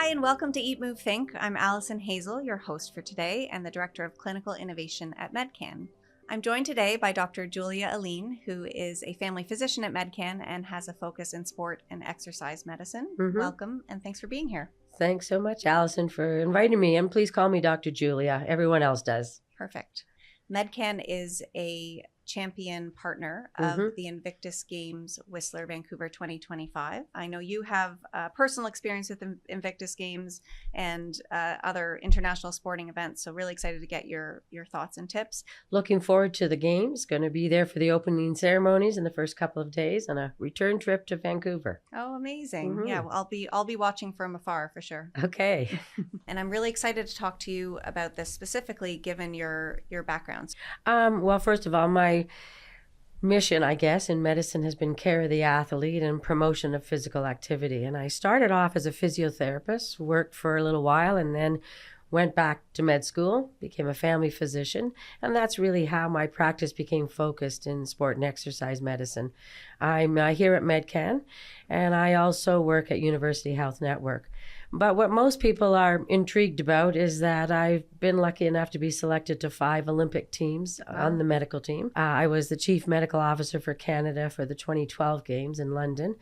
Hi, and welcome to Eat, Move, Think. I'm Allison Hazell, your host for today and the Director of Clinical Innovation at Medcan. I'm joined today by Dr. Julia Alleyne, who is a family physician at Medcan and has a focus in sport and exercise medicine. Welcome, and thanks for being here. Thanks so much, Allison, for inviting me. And please call me Dr. Julia. Everyone else does. Perfect. Medcan is a champion partner of the Invictus Games Whistler Vancouver 2025. I know you have personal experience with Invictus Games and other international sporting events, so really excited to get your thoughts and tips. Looking forward to the games. Going to be there for the opening ceremonies in the first couple of days and a return trip to Vancouver. Oh, amazing. Yeah, well, I'll be watching from afar for sure. Okay. And I'm really excited to talk to you about this specifically given your backgrounds. Well, first of all, my mission, I guess, in medicine has been care of the athlete and promotion of physical activity. And I started off as a physiotherapist, worked for a little while, and then went back to med school, became a family physician, and that's really how my practice became focused in sport and exercise medicine. I'm here at Medcan, and I also work at University Health Network. But what most people are intrigued about is that I've been lucky enough to be selected to 5 Olympic teams on the medical team. I was the chief medical officer for Canada for the 2012 Games in London,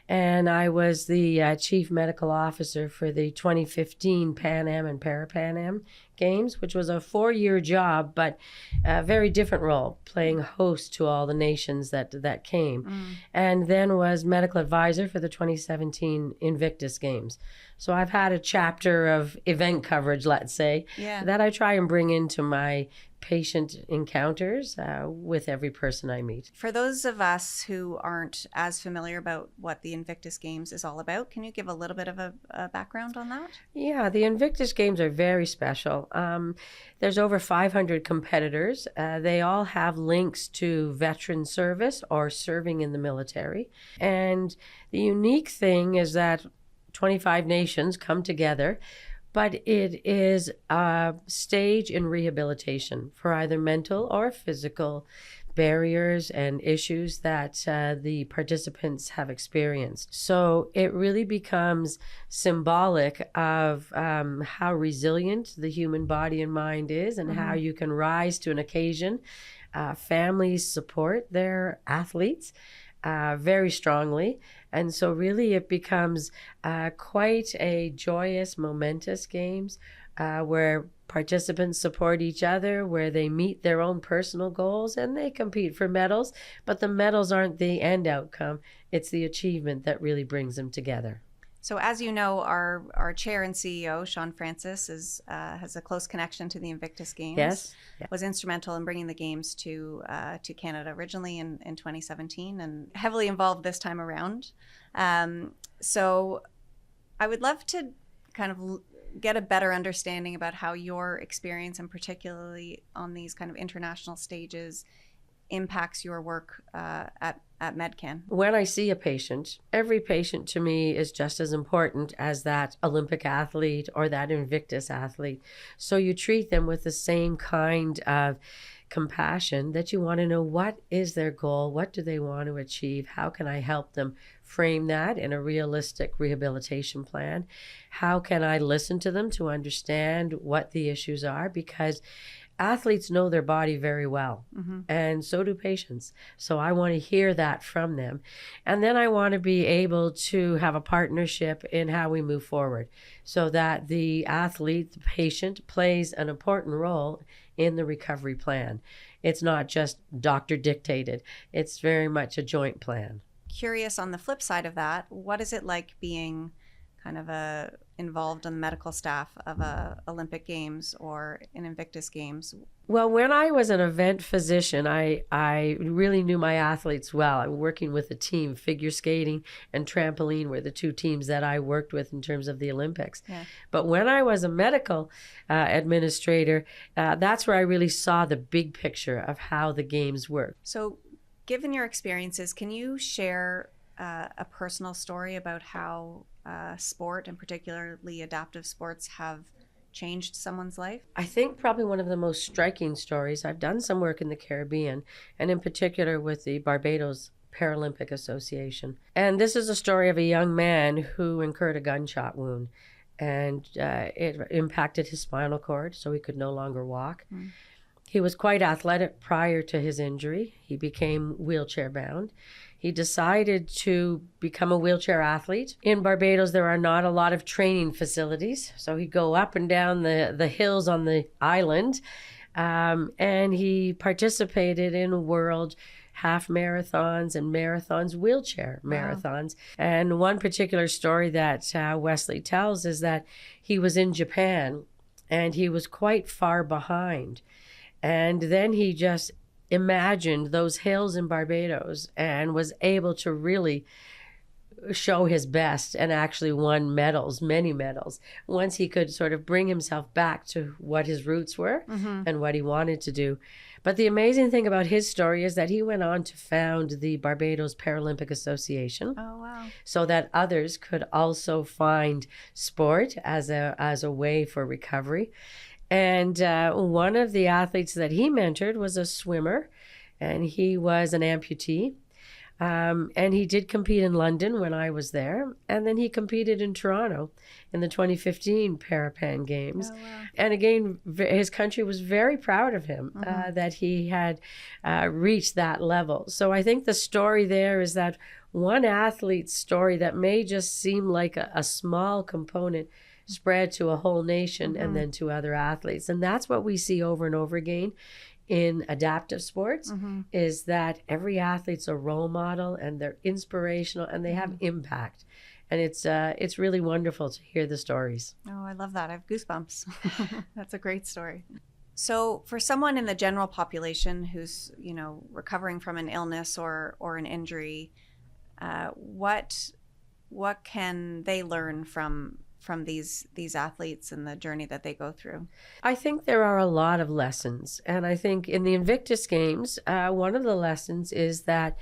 and I was the chief medical officer for the 2015 Pan Am and Para-Pan Am Games, which was a 4-year job, but a very different role, playing host to all the nations that came. And then was medical advisor for the 2017 Invictus Games. So I've had a chapter of event coverage, let's say, that I try and bring into my patient encounters with every person I meet. For those of us who aren't as familiar about what the Invictus Games is all about, can you give a little bit of a background on that? Yeah, the Invictus Games are very special. There's over 500 competitors. They all have links to veteran service or serving in the military. And the unique thing is that 25 nations come together, but it is a stage in rehabilitation for either mental or physical barriers and issues that the participants have experienced. So it really becomes symbolic of how resilient the human body and mind is and how you can rise to an occasion. Families support their athletes very strongly. And so really it becomes quite a joyous, momentous games where participants support each other, where they meet their own personal goals and they compete for medals. But the medals aren't the end outcome. It's the achievement that really brings them together. So as you know, our chair and CEO, Sean Francis, has a close connection to the Invictus Games. Yes. Was instrumental in bringing the games to Canada originally in 2017 and heavily involved this time around. So I would love to kind of get a better understanding about how your experience, and particularly on these kind of international stages, impacts your work at Medcan. When I see a patient, every patient to me is just as important as that Olympic athlete or that Invictus athlete. So you treat them with the same kind of compassion that you want to know what is their goal, what do they want to achieve, how can I help them frame that in a realistic rehabilitation plan, how can I listen to them to understand what the issues are, because athletes know their body very well, and so do patients. So I want to hear that from them. And then I want to be able to have a partnership in how we move forward so that the athlete, the patient, plays an important role in the recovery plan. It's not just doctor dictated. It's very much a joint plan. Curious on the flip side of that, what is it like being kind of involved in the medical staff of Olympic Games or in Invictus Games? Well, when I was an event physician, I really knew my athletes well. I'm working with a team. Figure skating and trampoline were the 2 teams that I worked with in terms of the Olympics. Yeah. But when I was a medical administrator, that's where I really saw the big picture of how the games work. So given your experiences, can you share a personal story about how sport, and particularly adaptive sports, have changed someone's life? I think probably one of the most striking stories, I've done some work in the Caribbean, and in particular with the Barbados Paralympic Association. And this is a story of a young man who incurred a gunshot wound. and it impacted his spinal cord, so he could no longer walk. He was quite athletic prior to his injury. He became wheelchair bound. He decided to become a wheelchair athlete. In Barbados, there are not a lot of training facilities, so he'd go up and down the hills on the island, and he participated in world half marathons and marathons, wheelchair marathons. And one particular story that Wesley tells is that he was in Japan and he was quite far behind. And then he just imagined those hills in Barbados and was able to really show his best and actually won medals, many medals, once he could sort of bring himself back to what his roots were and what he wanted to do. But the amazing thing about his story is that he went on to found the Barbados Paralympic Association. Oh, wow. So that others could also find sport as a way for recovery. And one of the athletes that he mentored was a swimmer, and he was an amputee. And he did compete in London when I was there. And then he competed in Toronto in the 2015 Parapan Games. Oh, wow. And again, his country was very proud of him that he had reached that level. So I think the story there is that one athlete's story that may just seem like a small component spread to a whole nation and then to other athletes. And that's what we see over and over again in adaptive sports, is that every athlete's a role model and they're inspirational and they have impact. And it's really wonderful to hear the stories. Oh, I love that. I have goosebumps. That's a great story. So for someone in the general population who's, recovering from an illness or an injury, what can they learn from these athletes and the journey that they go through? I think there are a lot of lessons. And I think in the Invictus Games, one of the lessons is that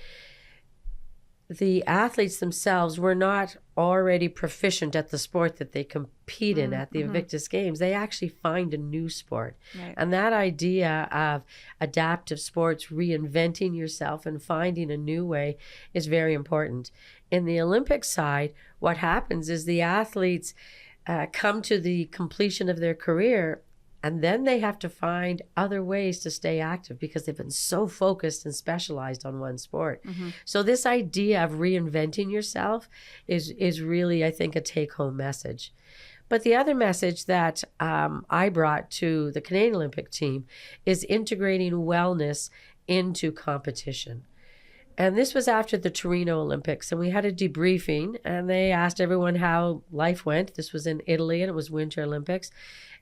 the athletes themselves were not already proficient at the sport that they compete in at the Invictus Games. They actually find a new sport. Right. And that idea of adaptive sports, reinventing yourself and finding a new way is very important. In the Olympic side, what happens is the athletes come to the completion of their career, and then they have to find other ways to stay active because they've been so focused and specialized on one sport. So this idea of reinventing yourself is really, I think, a take-home message. But the other message that I brought to the Canadian Olympic team is integrating wellness into competition. And this was after the Torino Olympics, and we had a debriefing, and they asked everyone how life went. This was in Italy, and it was Winter Olympics.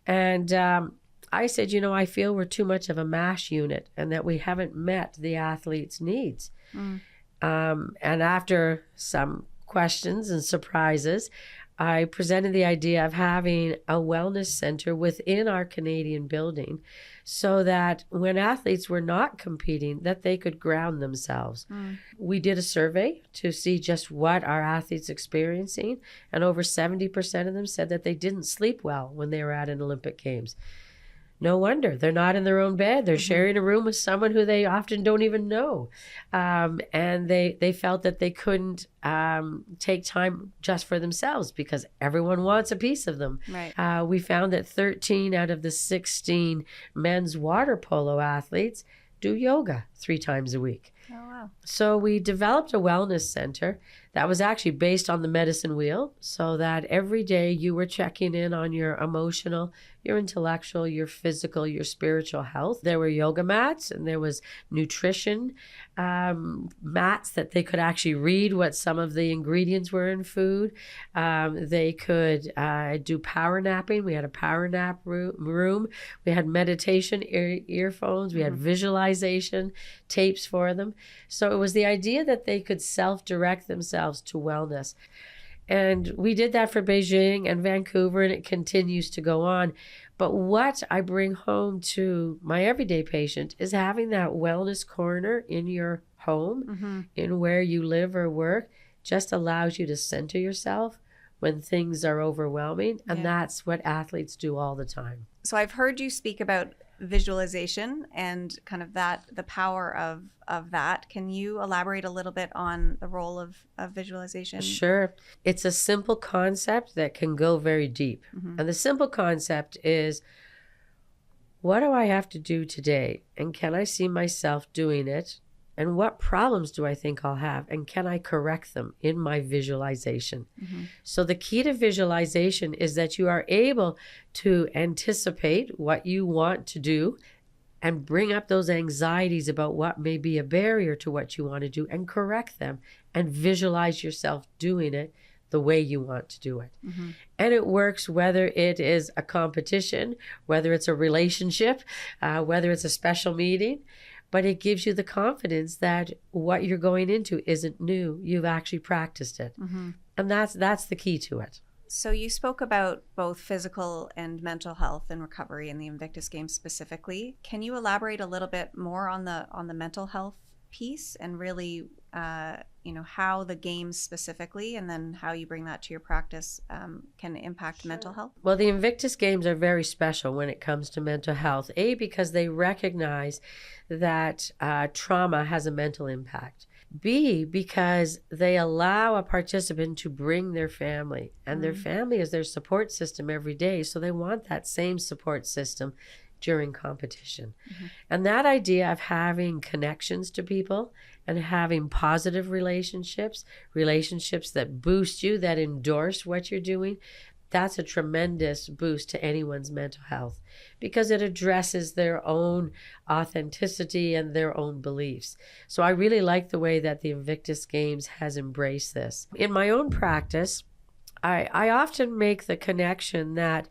And I said, I feel we're too much of a MASH unit and that we haven't met the athletes' needs. And after some questions and surprises, I presented the idea of having a wellness center within our Canadian building so that when athletes were not competing, that they could ground themselves. We did a survey to see just what our athletes experiencing, and over 70% of them said that they didn't sleep well when they were at an Olympic Games. No wonder. They're not in their own bed. They're sharing a room with someone who they often don't even know. And they felt that they couldn't take time just for themselves because everyone wants a piece of them. Right. We found that 13 out of the 16 men's water polo athletes do yoga 3 times a week. Oh, wow. So we developed a wellness center that was actually based on the medicine wheel, so that every day you were checking in on your emotional, your intellectual, your physical, your spiritual health. There were yoga mats and there was nutrition mats that they could actually read what some of the ingredients were in food. They could do power napping. We had a power nap room. We had meditation earphones. We had visualization tapes for them. So it was the idea that they could self-direct themselves to wellness. And we did that for Beijing and Vancouver, and it continues to go on. But what I bring home to my everyday patient is having that wellness corner in your home, in where you live or work, just allows you to center yourself when things are overwhelming. And that's what athletes do all the time. So I've heard you speak about visualization and kind of the power of that. Can you elaborate a little bit on the role of visualization? Sure. It's a simple concept that can go very deep. Mm-hmm. And the simple concept is, what do I have to do today? And can I see myself doing it? And what problems do I think I'll have? And can I correct them in my visualization? Mm-hmm. So the key to visualization is that you are able to anticipate what you want to do and bring up those anxieties about what may be a barrier to what you want to do and correct them and visualize yourself doing it the way you want to do it. Mm-hmm. And it works whether it is a competition, whether it's a relationship, whether it's a special meeting. But it gives you the confidence that what you're going into isn't new. You've actually practiced it. Mm-hmm. And that's the key to it. So you spoke about both physical and mental health and recovery in the Invictus Games specifically. Can you elaborate a little bit more on the mental health piece and really, how the games specifically and then how you bring that to your practice can impact mental health? Well, the Invictus Games are very special when it comes to mental health. A, because they recognize that trauma has a mental impact. B, because they allow a participant to bring their family, and their family is their support system every day. So they want that same support system during competition. Mm-hmm. And that idea of having connections to people and having positive relationships that boost you, that endorse what you're doing, that's a tremendous boost to anyone's mental health because it addresses their own authenticity and their own beliefs. So I really like the way that the Invictus Games has embraced this. In my own practice, I often make the connection that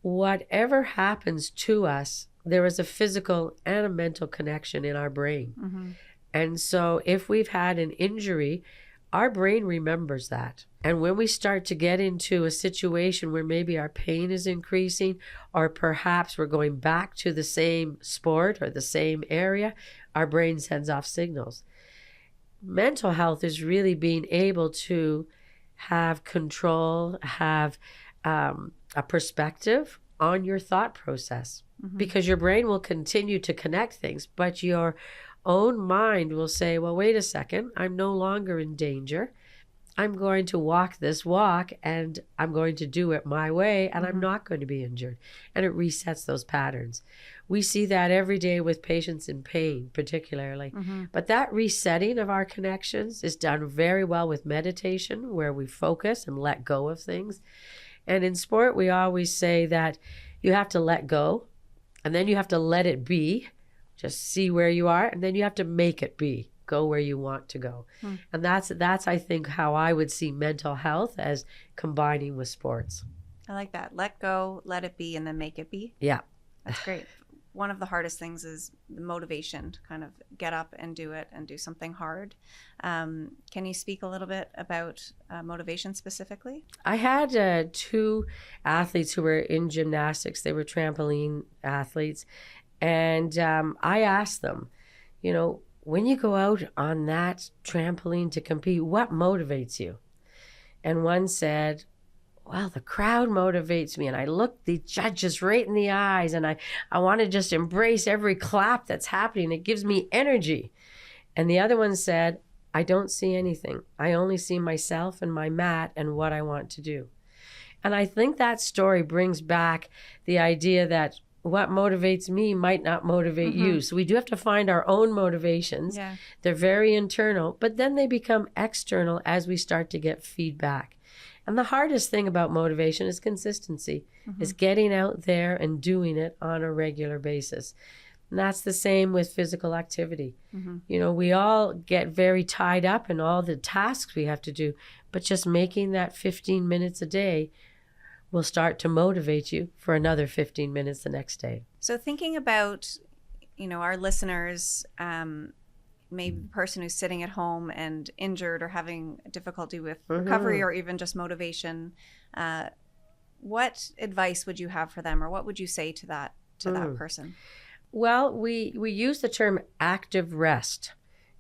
whatever happens to us, there is a physical and a mental connection in our brain. Mm-hmm. And so if we've had an injury, our brain remembers that. And when we start to get into a situation where maybe our pain is increasing, or perhaps we're going back to the same sport or the same area, our brain sends off signals. Mental health is really being able to have control, have a perspective on your thought process, because your brain will continue to connect things, but your own mind will say, well, wait a second, I'm no longer in danger. I'm going to walk this walk and I'm going to do it my way and I'm not going to be injured. And it resets those patterns. We see that every day with patients in pain, particularly. But that resetting of our connections is done very well with meditation, where we focus and let go of things. And in sport, we always say that you have to let go and then you have to let it be. Just see where you are, and then you have to make it be. Go where you want to go. And that's I think, how I would see mental health as combining with sports. I like that. Let go, let it be, and then make it be. Yeah. That's great. One of the hardest things is the motivation to kind of get up and do it and do something hard. Can you speak a little bit about motivation specifically? I had 2 athletes who were in gymnastics. They were trampoline athletes. And I asked them, when you go out on that trampoline to compete, what motivates you? And one said, well, the crowd motivates me. And I look the judges right in the eyes and I want to just embrace every clap that's happening. It gives me energy. And the other one said, I don't see anything. I only see myself and my mat and what I want to do. And I think that story brings back the idea that what motivates me might not motivate you. So we do have to find our own motivations. Yeah. They're very internal, but then they become external as we start to get feedback. And the hardest thing about motivation is consistency, is getting out there and doing it on a regular basis. And that's the same with physical activity. We all get very tied up in all the tasks we have to do, but just making that 15 minutes a day will start to motivate you for another 15 minutes the next day. So thinking about, our listeners, maybe the person who's sitting at home and injured or having difficulty with recovery or even just motivation, what advice would you have for them, or what would you say to that person? Well, we use the term active rest.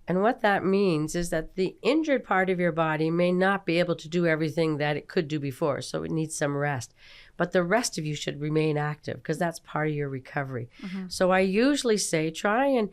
And what that means is that the injured part of your body may not be able to do everything that it could do before, so it needs some rest. but the rest of you should remain active because that's part of your recovery. So I usually say try and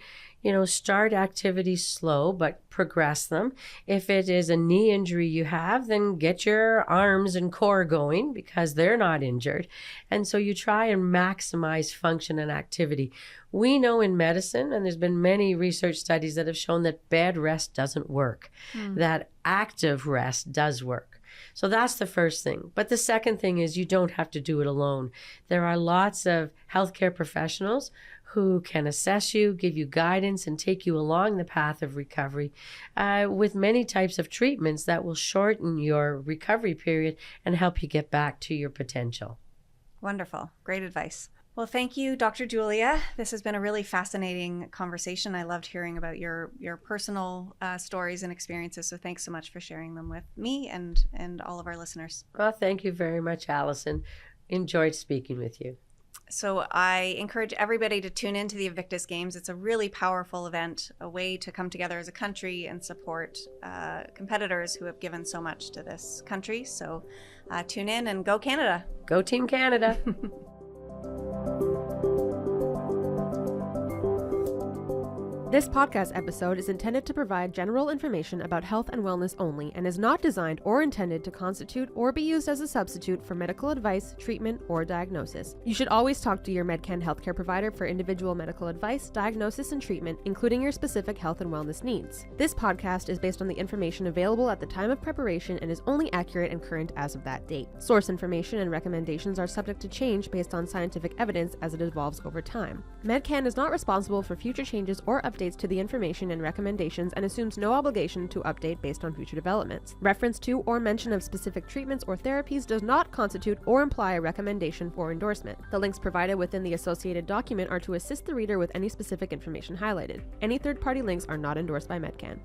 start activities slow, but progress them. If it is a knee injury you have, then get your arms and core going because they're not injured. And so you try and maximize function and activity. We know in medicine, and there's been many research studies that have shown that bed rest doesn't work, that active rest does work. So that's the first thing. But the second thing is you don't have to do it alone. There are lots of healthcare professionals who can assess you, give you guidance, and take you along the path of recovery with many types of treatments that will shorten your recovery period and help you get back to your potential. Wonderful. Great advice. Well, thank you, Dr. Julia. This has been a really fascinating conversation. I loved hearing about your personal stories and experiences. So thanks so much for sharing them with me and all of our listeners. Well, thank you very much, Allison. Enjoyed speaking with you. So I encourage everybody to tune into the Invictus Games. It's a really powerful event, a way to come together as a country and support competitors who have given so much to this country. So tune in and go Canada. Go Team Canada. This podcast episode is intended to provide general information about health and wellness only and is not designed or intended to constitute or be used as a substitute for medical advice, treatment, or diagnosis. You should always talk to your Medcan healthcare provider for individual medical advice, diagnosis, and treatment, including your specific health and wellness needs. This podcast is based on the information available at the time of preparation and is only accurate and current as of that date. Source information and recommendations are subject to change based on scientific evidence as it evolves over time. Medcan is not responsible for future changes or updates to the information and recommendations and assumes no obligation to update based on future developments. Reference to or mention of specific treatments or therapies does not constitute or imply a recommendation for endorsement. The links provided within the associated document are to assist the reader with any specific information highlighted. Any third-party links are not endorsed by Medcan.